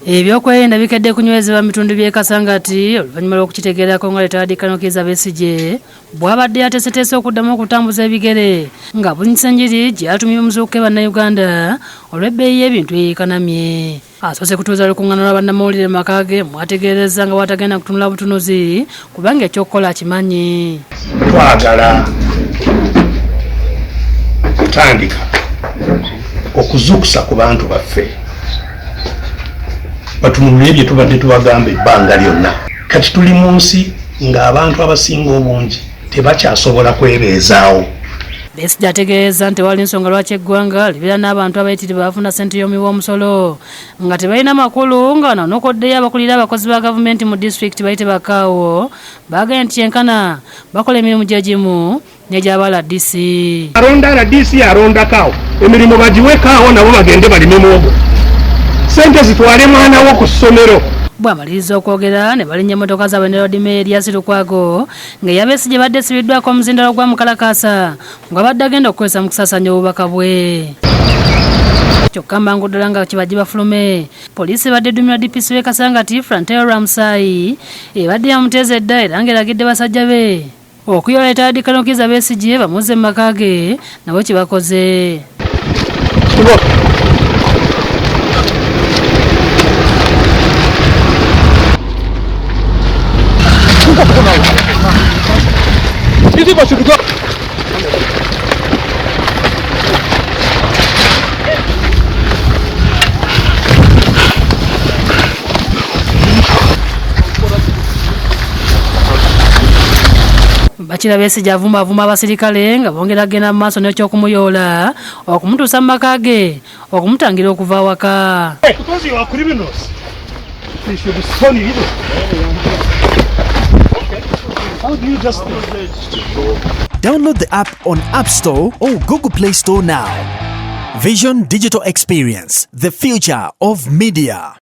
Ebyokwerinda bikedde kunywezebwa mu bitundu by'e Kasangati oluvannyuma lw'okukitegeerako nga Dr Kizza Besigye bw'abadde yateeseteese okuddamu okutambuza ebigere nga bunyisa Engeri gye yatumye omuzuukuke bannayuganda olw'ebbeeyi y'ebintu eyikanamye. Asoose kutuuza lukuŋŋaana lwa bannamawulire mu maka ge mwategeereza nga bw'atagenda kutunula butunuzi kubanga ekyokukola akimanyi. Twagala kutandika okuzuukusa ku bantu baffe batunulire bye tubadde tubagamba ebbanga lyonna. Kati tuli mu nsi ng'abantu abasinga obungi tebakyasobola kwebeezaawo. Besigye ategeeza nti wali nsonga lwaki eggwanga libeera n'abantu abayitirivu abafuna ssente y'omuwi w'omusolo nga tebalina makulu nga n'okoddeyo abakulira abakozi ba gavumenti mu disitulikiti bayite bakaawo baagambye nti kyenkana bakola emirimu gye gimu n'egy'aba RDC. Alonda RDC alonda kaawo, emirimu bagiwe kaawo nabo bagende balime muwogo. Sente zitwale mwana wo ku ssomero. Bw'amaliriza okwogera ne balinnya emmotoka zaabwe ne Lodime Erias Lukwago nga Besigye badde sibiddwako omuzindalo gwa Mukalakasa nga badde agenda okukozesa mu kusaasanya obubaka bwe. Kyokka mbangu ddala nga kibajje bafulume poliisi badde eddumira DPC w'e Kasangati Frantero Ramsay ebadde yamuteeza edda era ng'eragidde basajja be okuyola Dr Kizza Besigye bamuzze mu maka ge nabo kye bakoze. Bakira Besigye avuma abasirikale nga bongera agenda mu maaso n'ekyokumuyoola okumutuusa mu maka ge okumutangira okuva awaka. Download the app on App Store or Google Play Store now. Vision Digital Experience, the future of media.